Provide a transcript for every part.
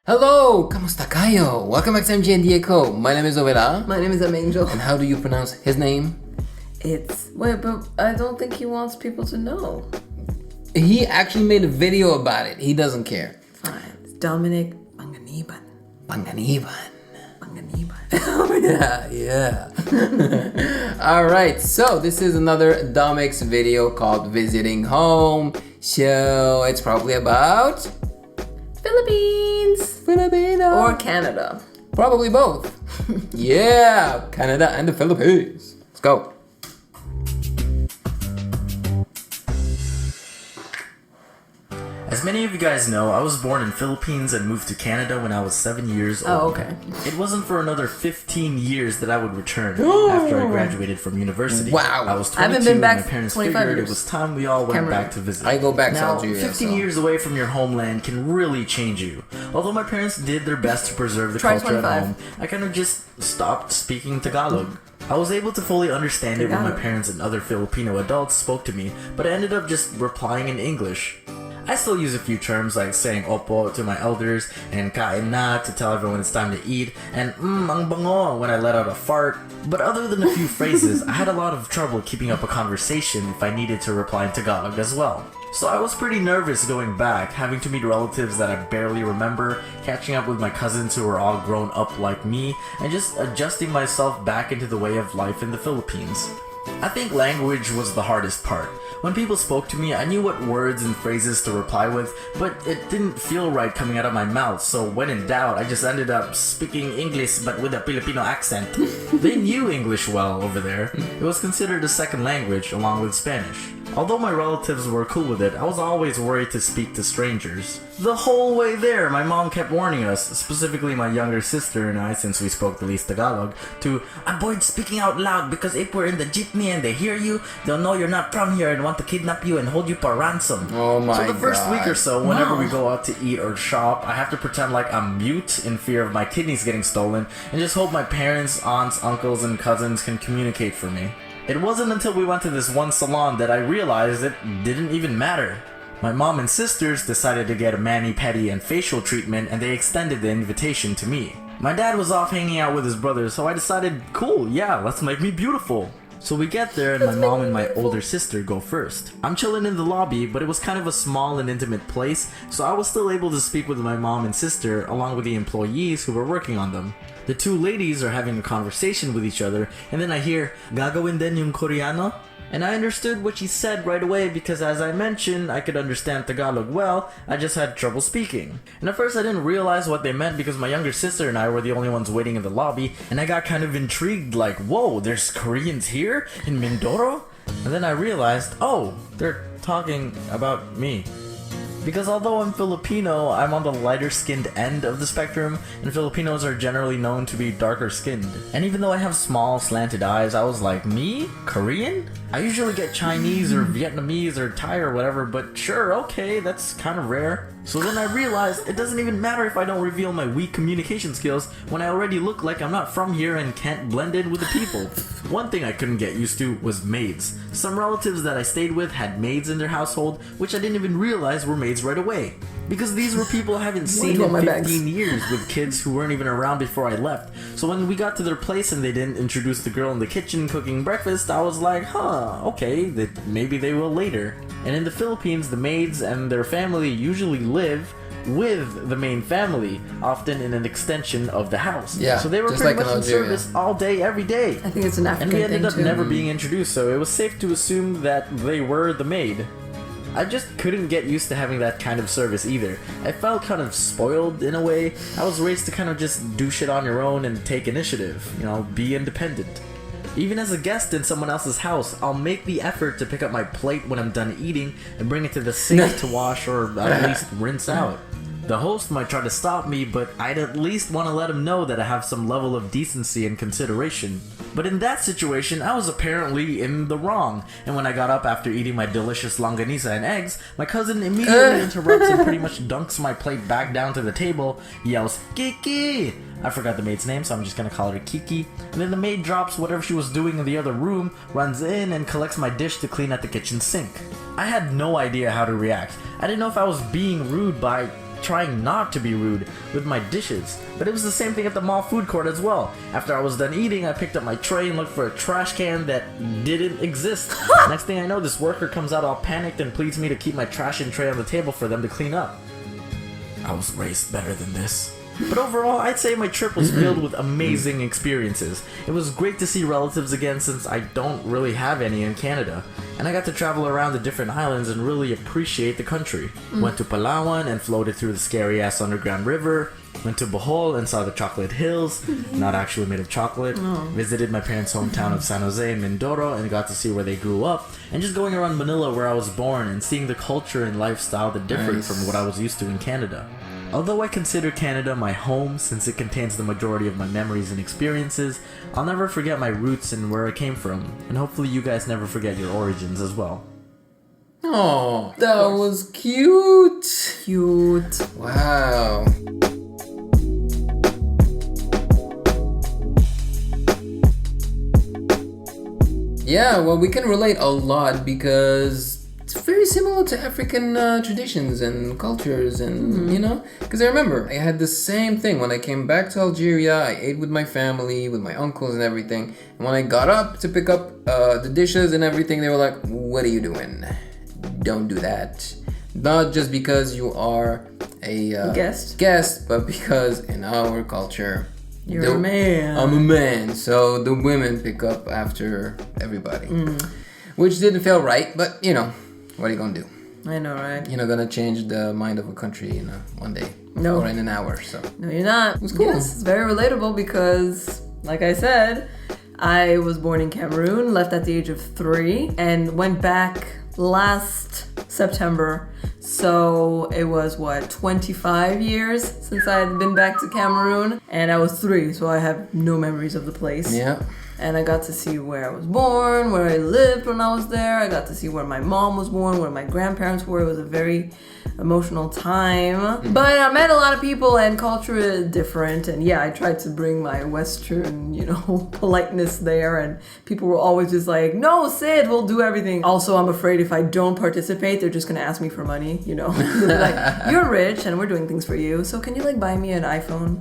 Hello, kamusta kayo? Welcome back to MG and Diego. My name is Ovela. My name is Angel. And how do you pronounce his name? Wait, but I don't think he wants people to know. He actually made a video about it. He doesn't care. Fine. It's Dominic Panganiban. Panganiban. Oh, Yeah. Alright, so this is another Domics video called Visiting Home. So it's probably about Philippines. Filipino. Or Canada. Probably both. Yeah, Canada and the Philippines. Let's go. As many of you guys know, I was born in Philippines and moved to Canada when I was 7 years old. Oh, okay. It wasn't for another 15 years that I would return after I graduated from university. Wow. I was 22 I haven't been back and my parents 25 figured years. it was time we all went Cameroon. back to visit. I go back to Now, Algeria. 15 years away from your homeland can really change you. Although my parents did their best to preserve the Try culture at 25. home, I kind of just stopped speaking Tagalog. I was able to fully understand it when my parents and other Filipino adults spoke to me, but I ended up just replying in English. I still use a few terms like saying opo to my elders and kain na to tell everyone it's time to eat and ang bango when I let out a fart. But other than a few phrases, I had a lot of trouble keeping up a conversation if I needed to reply in Tagalog as well. So I was pretty nervous going back, having to meet relatives that I barely remember, catching up with my cousins who were all grown up like me, and just adjusting myself back into the way of life in the Philippines. I think language was the hardest part. When people spoke to me, I knew what words and phrases to reply with, but it didn't feel right coming out of my mouth, so when in doubt, I just ended up speaking English but with a Filipino accent. They knew English well over there. It was considered a second language along with Spanish. Although my relatives were cool with it, I was always worried to speak to strangers. The whole way there, my mom kept warning us, specifically my younger sister and I, since we spoke the least Tagalog, to avoid speaking out loud because if we're in the jeepney and they hear you, they'll know you're not from here and want to kidnap you and hold you for ransom. Oh my god. So the first week or so, whenever we go out to eat or shop, I have to pretend like I'm mute in fear of my kidneys getting stolen and just hope my parents, aunts, uncles, and cousins can communicate for me. It wasn't until we went to this one salon that I realized it didn't even matter. My mom and sisters decided to get a mani-pedi and facial treatment and they extended the invitation to me. My dad was off hanging out with his brothers, so I decided, cool, yeah, let's make me beautiful. So we get there and my mom and my older sister go first. I'm chilling in the lobby, but it was kind of a small and intimate place, so I was still able to speak with my mom and sister along with the employees who were working on them. The two ladies are having a conversation with each other, and then I hear, "Gagawin din yung Koreano?" And I understood what she said right away because as I mentioned, I could understand Tagalog well, I just had trouble speaking. And at first I didn't realize what they meant because my younger sister and I were the only ones waiting in the lobby, and I got kind of intrigued like, whoa, there's Koreans here? In Mindoro? And then I realized, oh, they're talking about me. Because although I'm Filipino, I'm on the lighter skinned end of the spectrum, and Filipinos are generally known to be darker skinned. And even though I have small, slanted eyes, I was like, me? Korean? I usually get Chinese or Vietnamese or Thai or whatever, but sure, okay, that's kind of rare. So then I realized it doesn't even matter if I don't reveal my weak communication skills when I already look like I'm not from here and can't blend in with the people. One thing I couldn't get used to was maids. Some relatives that I stayed with had maids in their household, which I didn't even realize were maids right away. Because these were people I haven't seen in 15 years with kids who weren't even around before I left. So when we got to their place and they didn't introduce the girl in the kitchen cooking breakfast, I was like, okay, maybe they will later. And in the Philippines, the maids and their family usually live with the main family, often in an extension of the house. Yeah, so they were just pretty like much in service all day, every day. I think it's an African And we thing ended up too. never being introduced, so it was safe to assume that they were the maid. I just couldn't get used to having that kind of service either. I felt kind of spoiled in a way. I was raised to kind of just do shit on your own and take initiative, be independent. Even as a guest in someone else's house, I'll make the effort to pick up my plate when I'm done eating and bring it to the sink to wash or at least rinse out. The host might try to stop me, but I'd at least want to let him know that I have some level of decency and consideration. But in that situation, I was apparently in the wrong, and when I got up after eating my delicious longanisa and eggs, my cousin immediately interrupts and pretty much dunks my plate back down to the table, yells, "Kiki!" I forgot the maid's name, so I'm just gonna call her Kiki. And then the maid drops whatever she was doing in the other room, runs in, and collects my dish to clean at the kitchen sink. I had no idea how to react. I didn't know if I was being rude by trying not to be rude with my dishes. But it was the same thing at the mall food court as well. After I was done eating, I picked up my tray and looked for a trash can that didn't exist. Next thing I know, this worker comes out all panicked and pleads me to keep my trash and tray on the table for them to clean up. I was raised better than this. But overall, I'd say my trip was filled with amazing experiences. It was great to see relatives again since I don't really have any in Canada. And I got to travel around the different islands and really appreciate the country. Went to Palawan and floated through the scary-ass underground river. Went to Bohol and saw the chocolate hills, not actually made of chocolate. Visited my parents' hometown of San Jose and Mindoro and got to see where they grew up. And just going around Manila where I was born and seeing the culture and lifestyle that differed from what I was used to in Canada. Although I consider Canada my home since it contains the majority of my memories and experiences, I'll never forget my roots and where I came from, and hopefully you guys never forget your origins as well. Oh, that was cute. Cute. Wow. Yeah, well, we can relate a lot because it's very similar to African traditions and cultures and, you know? Because I remember I had the same thing. When I came back to Algeria, I ate with my family, with my uncles and everything. And when I got up to pick up the dishes and everything, they were like, what are you doing? Don't do that. Not just because you are a guest, but because in our culture, you're a man. I'm a man, so the women pick up after everybody. Which didn't feel right, but you know, what are you gonna do? I know, right? You're not gonna change the mind of a country in one day. No. Or in an hour, so. No, you're not. It was cool. Yes, it's very relatable because, like I said, I was born in Cameroon, left at the age of 3, and went back last September. So it was, 25 years since I had been back to Cameroon. And I was 3, so I have no memories of the place. Yeah. And I got to see where I was born, where I lived when I was there. I got to see where my mom was born, where my grandparents were. It was a very emotional time. But I met a lot of people and culture is different. And yeah, I tried to bring my Western, politeness there. And people were always just like, no, Sid, we'll do everything. Also, I'm afraid if I don't participate, they're just going to ask me for money, They'll be like, you're rich and we're doing things for you. So can you buy me an iPhone?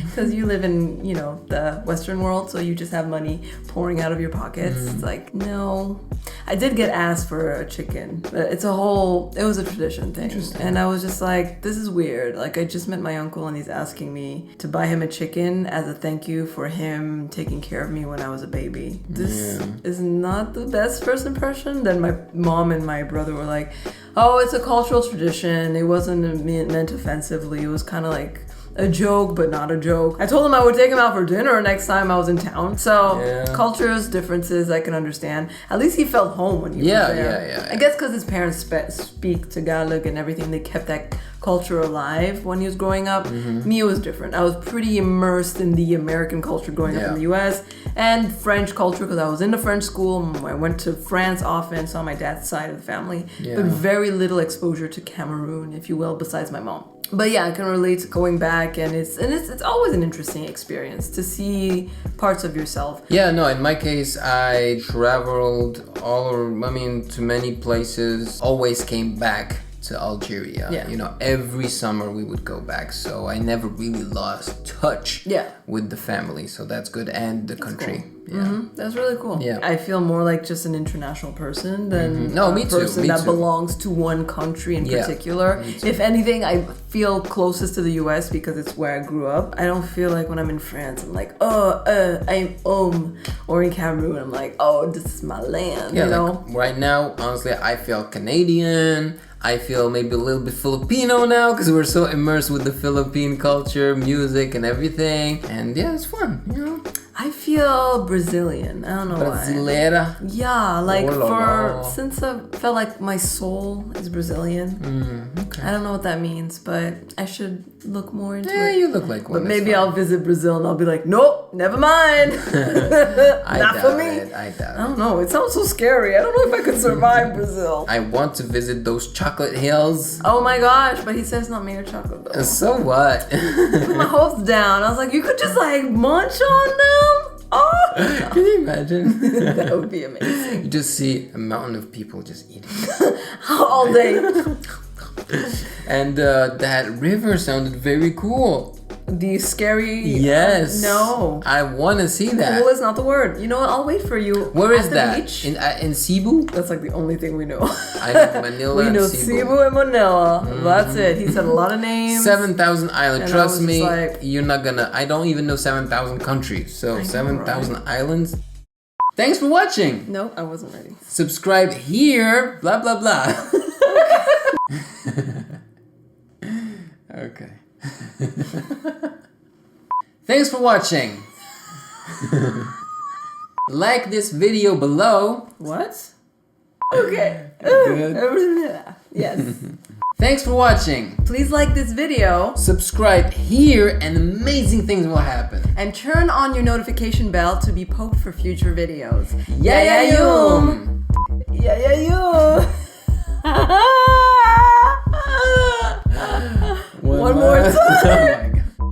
Because you live in, the Western world. So you just have money pouring out of your pockets. It's like, no. I did get asked for a chicken, but it was a tradition thing. And I was just like, this is weird. I just met my uncle and he's asking me to buy him a chicken as a thank you for him taking care of me when I was a baby. This is not the best first impression. Then my mom and my brother were like, oh, it's a cultural tradition. It wasn't meant offensively. It was kind of like a joke, but not a joke. I told him I would take him out for dinner next time I was in town. So cultures, differences, I can understand. At least he felt home when he was there. Yeah. I guess because his parents speak Tagalog and everything, they kept that culture alive when he was growing up. Me, it was different. I was pretty immersed in the American culture growing up in the US and French culture because I was in the French school. I went to France often, saw my dad's side of the family, but very little exposure to Cameroon, if you will, besides my mom. But yeah, I can relate to going back, and it's always an interesting experience to see parts of yourself. Yeah, no, in my case, I traveled to many places, always came back to Algeria. Yeah. Every summer we would go back, so I never really lost touch with the family, so that's good, and the country. Cool. Yeah. That's really cool. Yeah. I feel more like just an international person than me a person too. that belongs to one country in particular. Me too. If anything, I feel closest to the US because it's where I grew up. I don't feel like when I'm in France, I'm like, I'm or in Cameroon, I'm like, oh, this is my land, Right now, honestly, I feel Canadian. I feel maybe a little bit Filipino now because we're so immersed with the Philippine culture, music, and everything. And yeah, it's fun, I feel Brazilian. I don't know Brasileira. why. Yeah, since I felt like my soul is Brazilian. Okay. I don't know what that means, but I should look more into it. Yeah, you look like one. But maybe I'll visit Brazil and I'll be like, nope, never mind. Not for me. I doubt it. I don't know. It sounds so scary. I don't know if I could survive Brazil. I want to visit those chocolate hills. Oh my gosh, but he says it's not made of chocolate though. So what? Put my hopes down. I was like, you could just munch on them? Oh! Can you imagine? That would be amazing. You just see a mountain of people just eating. All day. And that river sounded very cool. The scary. Yes. No. I want to see that. Cool is not the word. You know what? I'll wait for you. Where is at the that? Beach. In Cebu? That's like the only thing we know. I know Manila We and know Cebu. Cebu and Manila. That's it. He said a lot of names. 7,000 islands. And I Trust was me, just like- you're not gonna. I don't even know 7,000 countries. So know, 7,000 islands. Thanks for watching. No, I wasn't ready. Subscribe here. Blah blah blah. Okay. Thanks for watching. Like this video below. What? Okay. Good. Yes. Thanks for watching. Please like this video Subscribe here and amazing things will happen. and turn on your notification bell to be poked for future videos. Yum. Yeah. One One more time. Oh my